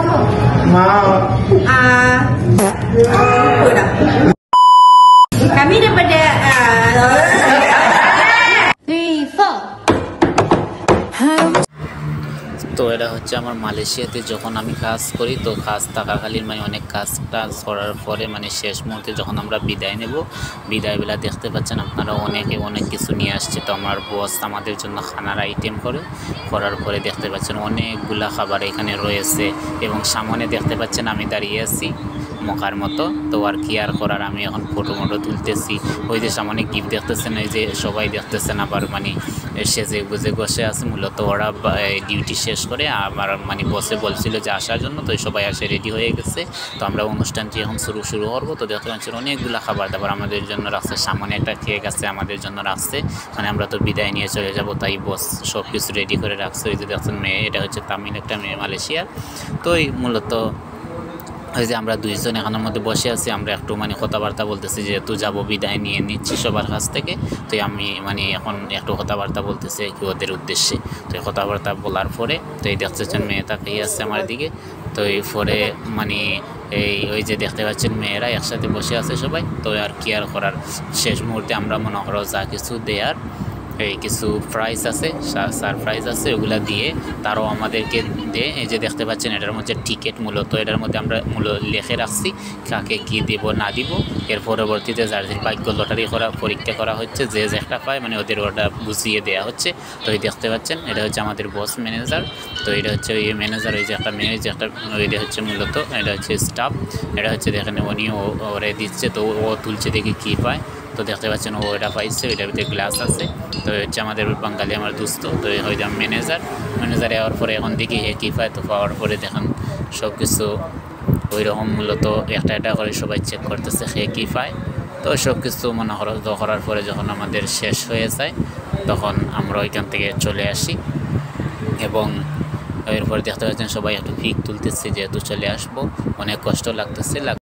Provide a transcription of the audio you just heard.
Mau. Udah. Kami daripada 3, 4. তো এটা হচ্ছে আমার মালয়েশিয়াতে যখন আমি কাজ করি, তো কাজ থাকাকালীন মানে অনেক কাজটা করার পরে মানে শেষ মুহূর্তে যখন আমরা বিদায় নেব, বিদায়বেলা দেখতে পাচ্ছেন আপনারা অনেকে অনেক কিছু নিয়ে আসছে। তো আমার বস আমাদের জন্য খানার আইটেম করার পরে দেখতে পাচ্ছেন অনেকগুলা খাবার এখানে রয়েছে এবং সামনে দেখতে পাচ্ছেন আমি দাঁড়িয়ে আছি মকার মতো। তো আর কি আর করার, আমি এখন ফটো তুলতেছি। ওই যে সামনে গিফট দেখতেছেন, এই যে সবাই দেখতেছেন আবার মানে সেজে গুজে বসে আছে। মূলত ওরা ডিউটি শেষ করে আমার মানে বসে বলছিল যে আসার জন্য, তো সবাই আসে রেডি হয়ে গেছে। তো আমরা অনুষ্ঠানটি এখন শুরু করবো। তো দেখতে পাচ্ছেন অনেকগুলো খাবার দাবার আমাদের জন্য রাখছে, সামনে একটা কেক আছে আমাদের জন্য রাখছে, মানে আমরা তো বিদায় নিয়ে চলে যাব, তাই বস সব কিছু রেডি করে রাখছে। ওই যে দেখছেন মেয়ে, এটা হচ্ছে তামিল একটা মেয়ে মালয়েশিয়ার। তো এই মূলত ওই যে আমরা দুইজন এখানের মধ্যে বসে আছি, আমরা একটু মানে কথাবার্তা বলতেছি, যেহেতু যাবো বিদায় নিয়ে নিচ্ছি সবার কাছ থেকে। তো আমি মানে এখন একটু কথাবার্তা বলতেছি কি ওদের উদ্দেশ্যে। তো এই কথাবার্তা বলার পরে তো এই দেখতেছেন মেয়ে তাকিয়ে আসছে আমার দিকে। তো এই পরে মানে ওই যে দেখতে পাচ্ছেন মেয়েরা একসাথে বসে আছে সবাই। তো আর কি আর করার, শেষ মুহূর্তে আমরা মনে করো যা কিছু দেয়ার এই কিছু প্রাইজ আছে, সারপ্রাইজ আছে, ওগুলা দিয়ে তারাও আমাদেরকে দেয়। এই যে দেখতে পাচ্ছেন এটার মধ্যে টিকিট, মূলত এটার মধ্যে আমরা লিখে রাখছি কাকে কি দিব না দিব। এর পরবর্তীতে যার ভাগ্য লটারি পরীক্ষা করা হচ্ছে, যে যেটা পায় মানে ওদের ওটা বুঝিয়ে দেওয়া হচ্ছে। তো এই দেখতে পাচ্ছেন এটা হচ্ছে আমাদের বস ম্যানেজার। তো এটা হচ্ছে ওই ম্যানেজার, ওই যে একটা মেয়ে, যে একটা ওইটা হচ্ছে মূলত এটা হচ্ছে স্টাফ। এটা হচ্ছে দেখেন উনি ওরে দিচ্ছে, তো ও তুলছে দেখি কী পায়। তো দেখতে পাচ্ছেন ও এটা পাইছে, ওইটার ভিতরে গ্লাস আছে। তো হচ্ছে আমাদের বাঙালি আমার দোস্ত। তো হয়তো ম্যানেজারে যাওয়ার পরে এখন দেখি হে কী পায়। তো পাওয়ার পরে দেখেন সব কিছু ওই রকম মূলত একটা করে সবাই চেক করতেছে হে কী পায়। তো সব কিছু মনে করার পরে যখন আমাদের শেষ হয়ে যায়, তখন আমরা ওইখান থেকে চলে আসি। এবং এরপরে দেখতে পাচ্ছেন সবাই একটু পিক তুলতেছে, যেহেতু চলে আসবো, অনেক কষ্ট লাগতেছে।